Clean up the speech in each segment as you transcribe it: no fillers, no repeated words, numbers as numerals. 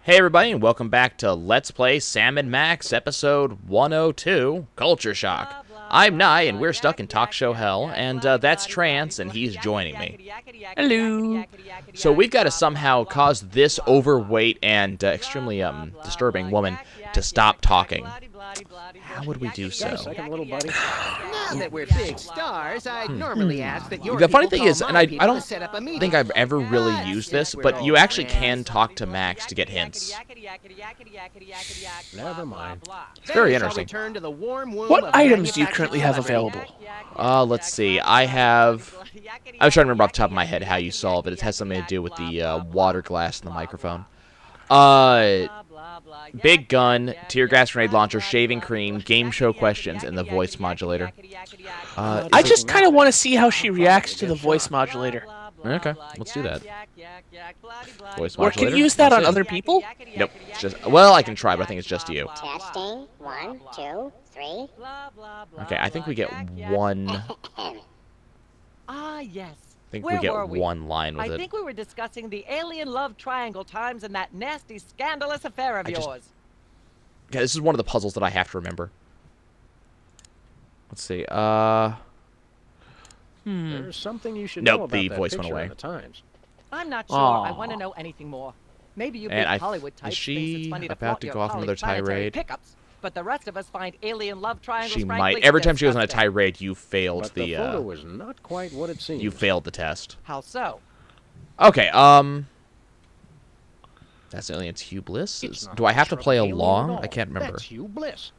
Hey everybody, and welcome back to Let's Play Sam and Max, episode 102, Culture Shock. I'm Nye, and we're stuck in talk show hell, and that's Trance, and he's joining me. Hello. So we've got to somehow cause this overweight and extremely disturbing woman to stop talking. How would we do so? Second, little buddy. Now that we're big stars, I'd normally ask that your The funny people thing is, call and my I people don't to set up a meeting. think I've ever really used this, but you actually can talk to Max to get hints. Never mind. It's very Then shall we interesting. turn to the warm womb What of items do you manufactured currently have celebrity. available? Let's see. I was trying to remember off the top of my head how you solve it. It has something to do with the water glass in the microphone. Big gun, tear gas grenade launcher, shaving cream, game show questions, and the voice modulator. I just kind of want to see how she reacts to the voice modulator. Okay, let's do that. Voice Or can modulator. you use that on That's it. other people? Nope. It's just, well, I can try, but I think it's just you. Testing. 1, 2, 3. Okay, I think we get one. Ah, yes. I think Where we get were we? one line with I it. think we were discussing the alien love triangle times and that nasty, scandalous affair of I just- yours. Okay, this is one of the puzzles that I have to remember. Let's see. There's something you should Nope, know about the that voice went picture away. in the Times. I'm not sure. I Aw. want to know anything more. Maybe you And big I- Hollywood is types she thinks it's funny to about flaunt to your go off on another polyplanetary tirade? pickups, but the rest of us find alien love triangles. She frankly, might. Every time she goes on a disgusting. tirade, you failed But the photo the. was not quite what it seemed. You failed the test. How so? Okay. That's Alien's Hugh Bliss. It's not Do I a have to picture of play an alien along? at all. I can't remember. That's Hugh Bliss.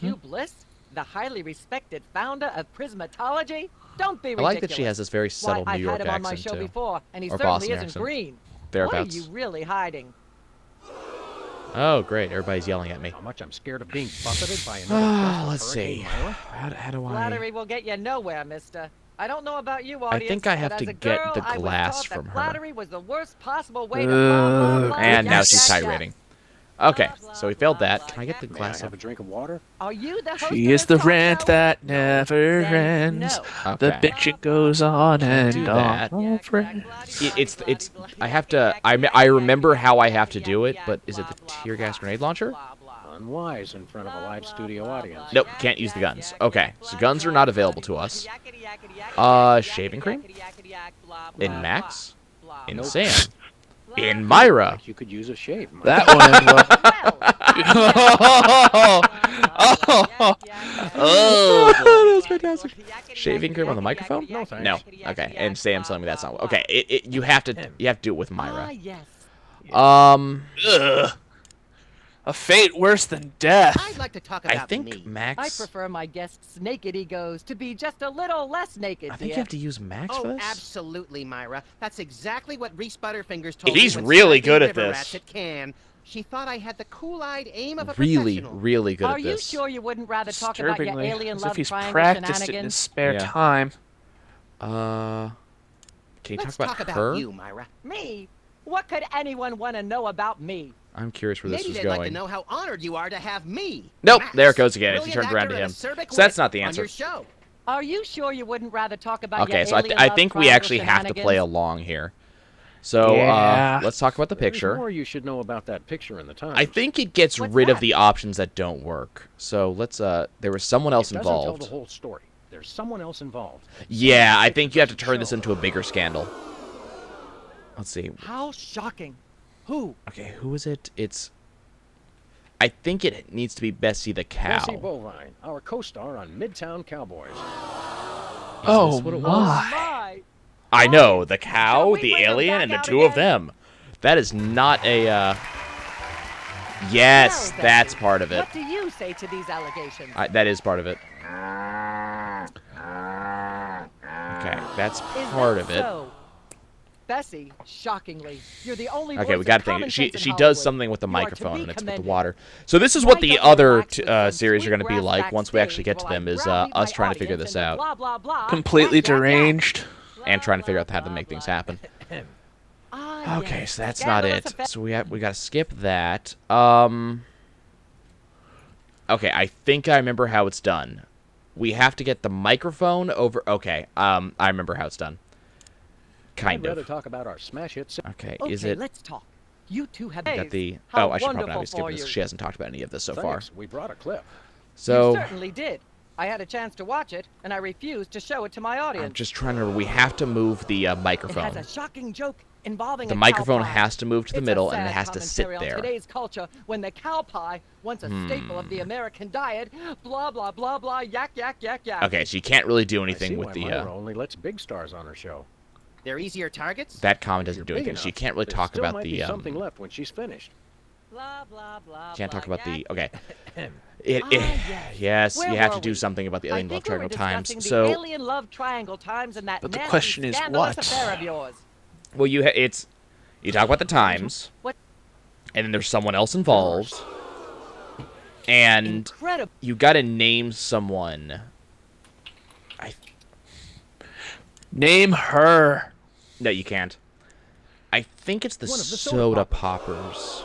Hugh Bliss, the highly respected founder of Prismatology? Don't be I ridiculous. like that she has this very subtle Why, New York I've had him on my accent show too. before, and he Or certainly Boston isn't accent. green. Thereabouts. What are you really hiding? Oh, great! Everybody's yelling at me. How much I'm scared of being buffeted by another Let's Hurricane see. Myra. How do I? Flattery will get you nowhere, mister. I don't know about you, I audience. think I have but to as a get girl, the I was glass taught that from her. Flattery was the worst possible way to blah, blah, blah, And now yak, she's yak, yak. tirading. Okay, so we failed that. Can I get the May I glass have a of? drink of water? Are you the host She of is this the talk rant show? that never Then ends. no. The Okay. bitching goes on and do on. that. Oh, friend. It's. I have to. I remember how I have to do it, but is it the tear gas grenade launcher? Unwise in front of a live studio audience. Nope, can't use the guns. Okay, so guns are not available to us. Shaving cream? In Max? In Nope. Sam? In Myra? You could use a shave. Myra. That one. Oh, that was fantastic. Shaving cream on the microphone? No, thanks. No. Okay, and Sam's telling me that's not. Okay, you have to do it with Ah, Myra. yes. Ugh. A fate worse than death. I'd like to talk I about think me. I Max. prefer my guests' naked egos to be just a little less naked, I think you dear. have to use Max for Oh, this. absolutely, Myra. That's exactly what Reese Butterfingers told He's me. when really Saturday good at River this. Rats at Cannes. She thought I had the cool-eyed aim of a Really, professional. really good Are at you this. sure you wouldn't rather talk about your Disturbingly, alien as love if he's triangle practiced it in his shenanigans? spare Yeah. time. Can you Let's talk talk about about her? you, Myra. Me? What could anyone want to know about me? I'm curious where this Maybe was they'd like to going. know how honored you are to have me. Nope, Max, there it goes again. She brilliant turned around to actor him. and acerbic So that's wit not the on answer. your show. Are you sure you wouldn't rather talk about Okay, your so alien I love think we triangle actually have to play shenanigans? along here. So Yeah. let's talk about the There's picture. more you should know about that picture in the Times. I think it gets What's rid of that? the options that don't work. So let's there was someone else it doesn't tell involved. the whole story. There's someone else involved. Yeah, I think you have to turn this into a bigger scandal. Let's see. How shocking. Who? Okay, who is it? It's I think it needs to be Bessie the Bessie cow. Bovine, our co-star on Midtown Cowboys. Oh this what it my. My. I know, the cow, Shall we the bring them alien, back and the out two of again? them. That is not a Yes, Well, that's Bessie, part of it. What do you say to these allegations? That is part of it. Okay, that's Is part that of it. so? Bessie, shockingly, you're the only Okay, we voice got of to think. common She sense in she does Hollywood. something with the You are to microphone, be and it's with the commended. water. So this is Why what the don't you other relax with some series are sweet going to be grass like once we actually backstage get to while I them. Is browbeat us my trying to figure audience this and out blah, blah, blah. Completely Yak, yak, yak. deranged. and trying to figure out how to make things happen. Ah, Okay, yes, so that's not scandalous it. affair. So we got to skip that. Okay, I think I remember how it's done. We have to get the microphone over. Okay, I remember how it's done. Kind I'd rather of. talk about our smash hit. Okay, Okay, is it? let's talk. You two have Got the. How Oh, I should probably wonderful not skip for this. you. She hasn't talked about any of this so far. Thanks, we brought a clip. So You certainly did. I had a chance to watch it, and I refused to show it to my audience. I'm just trying to remember. We have to move the It microphone. has a shocking joke involving The a microphone cow pie. has to move to the It's middle, a and it sad has to sit commentary there. on today's culture, when the cow pie, once a staple of the American diet, blah blah blah blah, yak yak yak yak. Okay, so you can't really do I see anything with why the. Myra only lets big stars on her show. They're easier targets? That comment doesn't do Big anything. So you enough. can't really There talk still about might the. be something left when she's finished. Blah blah blah. Can't talk blah, about the. yak. Okay. Yes. Yes, Where you have were to do we? something about the I alien love think we were triangle times. discussing the So, alien love triangle times and that But the nasty, question is scandalous what? affair of yours. well, it's you talk about the times, What and then there's someone else involved, and incredible. you got to name someone. Name her. No, you can't. I think it's the One of the soda soda poppers.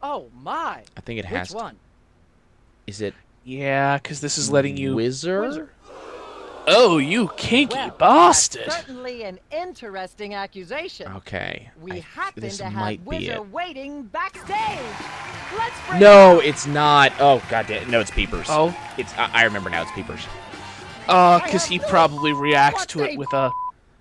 Oh my. I think it Which has. one? Is it Yeah, because this is letting you. Wizard? Oh, you kinky Well, bastard. that's certainly an interesting accusation. Okay. We happen this to have might be Wizard it. waiting backstage. Let's bring No, him out. it's not. Oh, goddamn. No, it's Peepers. Oh. It's. I remember now. It's Peepers. Because he probably reacts to it with a.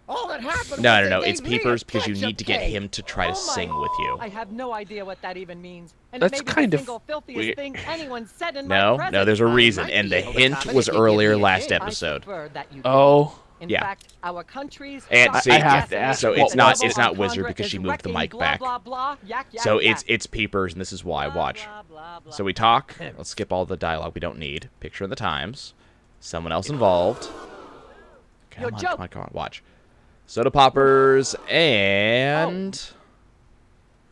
All that happened No, was no, no. they It's gave me a Peepers because you ketchup need to get cake. him to try to Oh my- sing with you. I have no idea what that even means. And That's it may be kind the of single filthiest weird. thing anyone said in No, my no, there's a presence. reason, might and be the able to hint top it was if you give earlier me a last hint. I episode. prefer that you Oh. In Yeah. fact, our country's And top see, I have to assassin, ask so what it's not was it's it? not Wizard Alejandra because is she moved the wrecking mic blah, back. blah, blah, yak, yak, So yak. it's Peepers, and this is why. Blah, Watch. blah, blah, blah. So we talk. Let's skip all the dialogue we don't need. Picture of the times. Someone else involved. Come Your on, joke. come on, come on. Watch. Soda poppers and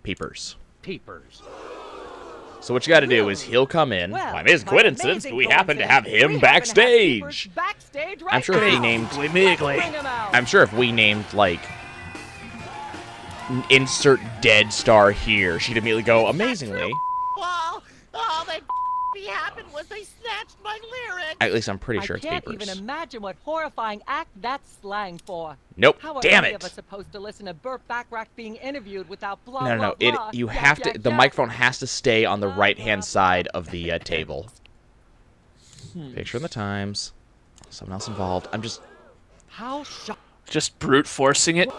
Peepers. Peepers. So what you got to do is he'll come in. Well, By amazing by coincidence, amazing we happen to have coincidence, him we happen to have Peepers backstage. backstage right I'm sure if we now. named, Let's bring him out. I'm sure if we named like insert dead star here, she'd immediately go amazingly. All that happened was they snatched my lyrics. At least I'm pretty sure I it's can't Peepers. even imagine what horrifying act that's slang for. Nope. How are Damn any of us it. supposed to listen to Burt Bacharach being interviewed without blah No, no, no. blah blah? You yak, have to. yak, The yak. microphone has to stay on the Blah, right-hand blah, side blah. of the table. Picture in the times. Someone else involved. I'm just. How shocked. Just brute forcing it.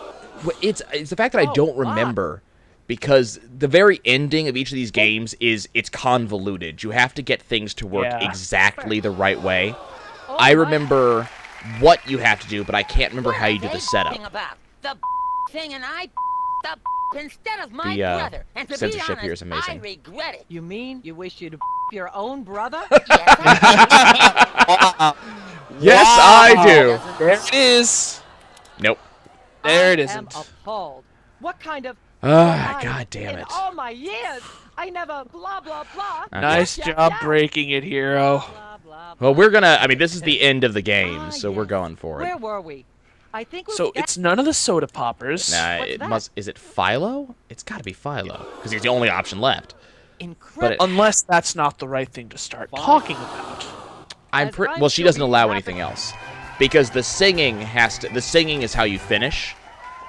It's the fact that I don't Oh, wow. remember, because the very ending of each of these games is it's convoluted. You have to get things to work Yeah. exactly the right way. Oh, I my. remember what you have to do, but I can't remember how you do the They setup. about the thing, and I the instead of my The, brother. And to be censorship honest, here is amazing. I regret it. You mean you wish you'd your own brother? Yes, Yes, I do. There it is. Nope. There it I isn't. am appalled. What kind of Ah, I- god damn in it. all my years, I never blah blah blah. Okay. Nice Yak, yak, job yak. breaking it, hero. Blah, blah, blah, Well, blah. we're gonna. I mean, this is the end of the game, Ah, so we're yes. going for it. Where were we? I think we So were it's none of the soda poppers. Nah, What's it that? must. Is it Philo? It's got to be Philo because he's the only option left. incredible. Unless that's not the right thing to start talking about. I'm As pretty. I'm Well, she still doesn't being allow rapid- anything else because the singing has to. The singing is how you finish.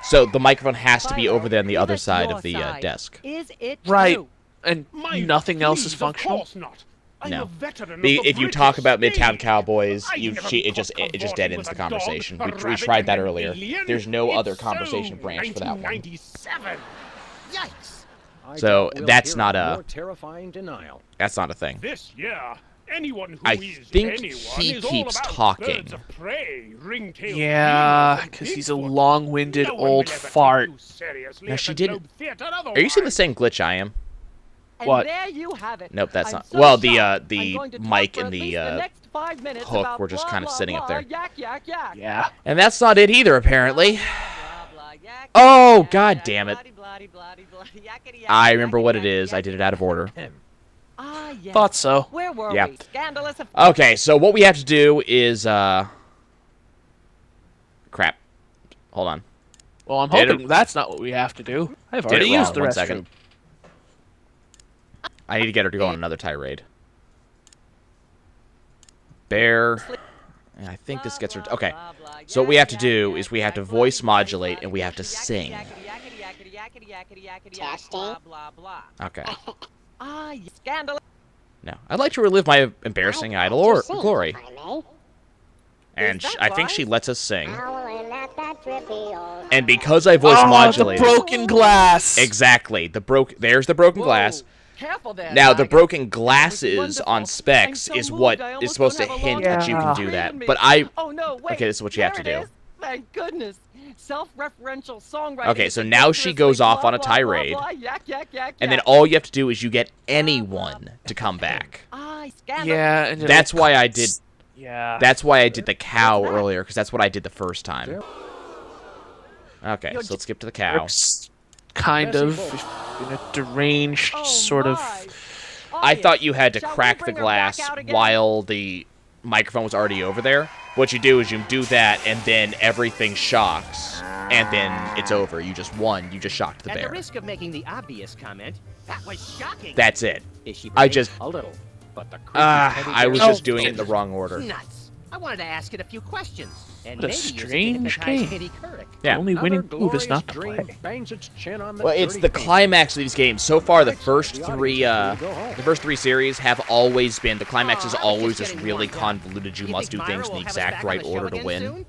So the microphone has to be Philo, over there on the is other it side your of the side? desk. Is it Right. true? And nothing else is functional. Of course not. I'm No. a veteran Be- of the if you talk British about Midtown stage. Cowboys, I you never she, it got just caught dead with ends the a dog, conversation. a We rabbit, tried that and an earlier. alien. There's no It's other so conversation branch for that one. 1997. Yikes. I So, doubt we'll that's hear not of a- more terrifying denial. That's not a thing. This year, anyone who I is think anyone he is all keeps about talking. birds of prey, ring-tailed Yeah, lemurs, and because he's a Bigfoot. long-winded No one old will ever take fart. you seriously No, at she the didn't. Globe Theatre Are you seeing the otherwise. same glitch I am? And What? there you have it. Nope, that's I'm not- so well, the, shocked. the I'm going to talk mic for and at the, least next 5 minutes hook about were just blah, kind of blah, sitting up blah, there. Yak, yak, yak. Yeah. And that's not it either, apparently. Blah, blah, yak, Oh, yak, god yak, damn it. bloody, bloody, bloody, bloody, yakety, yak, I remember what it yakety, is. I yakety, did it out of order. Ah, yes. Thought so. Where were Yeah. we? Scandalous. Okay, so what we have to do is, crap. Hold on. Well, I'm Did it- hoping that's not what we have to do. I've Did already it used wrong. the 1 restroom. second. I need to get her to go on another tirade. Bear. And I think this gets her. Okay. So what we have to do is we have to voice modulate and we have to sing. yakety yakety yakety yak, Testing. blah blah blah. Okay. Ah, scandal. Now, I'd like to relive my embarrassing idol or glory. If I may. And Is that I think she right? lets us sing. Howling at that drippy old And because I voice Oh, the modulated... broken glass. Exactly. There's the broken glass. Careful there. Now, the Tiger. broken glasses Wonderful. on specs I'm so is moved, what I is almost supposed to don't have a hint long that you can time do to that. breathe me. But I... Oh no! Wait. Okay, this is what you have to there it do. is. Thank goodness. Self-referential songwriting. Okay, is so now she ridiculously goes off blah, on a blah, blah, tirade. blah, yak, yak, yak, And then yak. all you have to do is you get anyone to come back. Ah, scandal. Yeah, and That's why I did... Yeah. That's why I did the cow earlier, because that's what I did the first time. Okay, so let's skip to the cow. Works kind of in a deranged Oh, sort of. my. I thought you had to Shall we crack the bring her back glass out again? while the microphone was already over there. What you do is you do that, and then everything shocks, and then it's over. You just won. You just shocked the At the bear. risk of making the obvious comment, that was shocking. That's it. Is she I brave? just... A little. But the creepy I was teddy just bear- doing it in the wrong order. Nuts. I wanted to ask it a few questions. And What a maybe use it to strange hypnotize game. Kitty Couric. Yeah. The only Another winning move is glorious not to dream play. bangs its chin on the Well, it's dirty the paint. climax of these games. So far, the Thanks, first the three, audience is ready to go home. the first three series have always been. The climax is Aw, I was always just just getting really warmed up. convoluted. You You must do think Myra things in will the have us exact back on right the show order to again win. soon?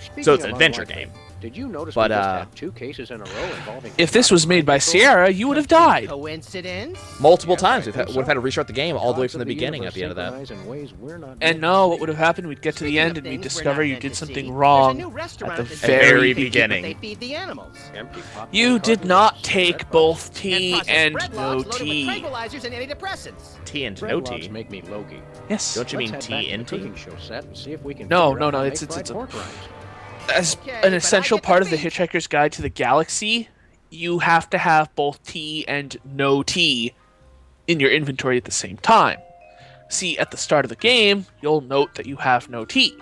Speaking So it's an of adventure unlikely, game. Did you notice But, we just had 2 cases in a row involving... If this was made by Sierra, you would have died. Coincidence? Multiple Yes, times. I We've think would have so. had to restart the game all the way Gods from of the beginning at universe the end of that. synchronize in ways we're not And meant no, to what would have happened? We'd get to the Speaking end of and we'd things we're discover not you meant did to something see, wrong there's a new restaurant at the in very very beginning. They feed the animals. Empty popcorn You did cartons not and take cigarette both And tea processed and bread no logs loaded with tea. tranquilizers and antidepressants. Tea and Bread no logs tea. make me logy. Yes. Don't you mean Let's head tea back to and the tea? cooking show set and see if we can No, figure no, out no, how to it's- make it's fried a- pork rinds. As Okay, an but I essential get the part of the beat. Hitchhiker's Guide to the Galaxy, you have to have both tea and no tea in your inventory at the same time. See, at the start of the game, you'll note that you have no tea.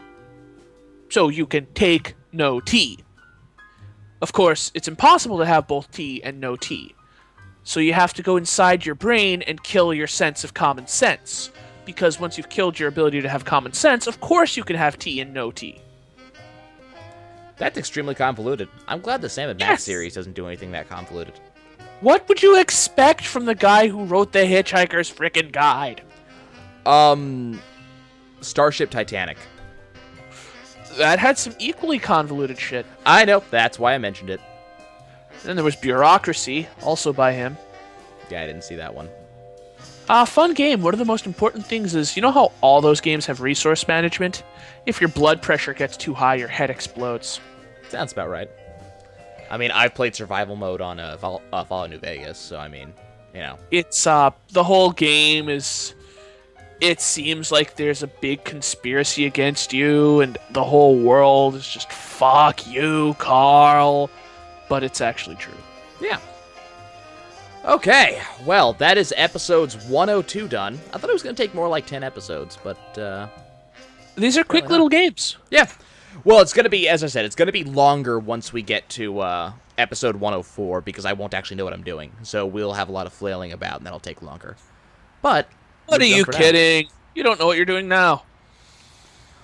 So you can take no tea. Of course, it's impossible to have both tea and no tea. So you have to go inside your brain and kill your sense of common sense. Because once you've killed your ability to have common sense, of course you can have tea and no tea. That's extremely convoluted. I'm glad the Sam and Max Yes. series doesn't do anything that convoluted. What would you expect from the guy who wrote the Hitchhiker's frickin' guide? Starship Titanic. That had some equally convoluted shit. I know. That's why I mentioned it. Then there was Bureaucracy, also by him. Yeah, I didn't see that one. Fun game. One of the most important things is, you know how all those games have resource management? If your blood pressure gets too high, your head explodes. Sounds about right. I mean, I've played survival mode on Fallout New Vegas, so I mean, you know. It's, the whole game is... It seems like there's a big conspiracy against you, and the whole world is just, fuck you, Carl. But it's actually true. Yeah. Okay, well, that is episodes 102 done. I thought it was going to take more like 10 episodes, but, These are quick little games. yeah. Well, it's going to be, as I said, it's going to be longer once we get to episode 104, because I won't actually know what I'm doing. So we'll have a lot of flailing about, and that'll take longer. But... What are we're done you for now. kidding? You don't know what you're doing now.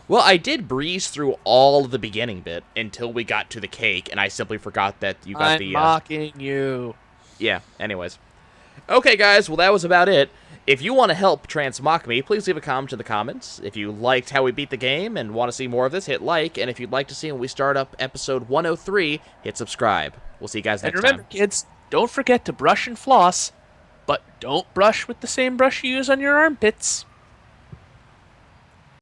Well, I did breeze through all of the beginning bit until we got to the cake, and I simply forgot that you got I'm the... mocking you. Yeah, anyways. Okay, guys, well, that was about it. If you want to help Transmock me, please leave a comment in the comments. If you liked how we beat the game and want to see more of this, hit like. And if you'd like to see when we start up episode 103, hit subscribe. We'll see you guys And next remember, time. kids, don't forget to brush and floss, but don't brush with the same brush you use on your armpits.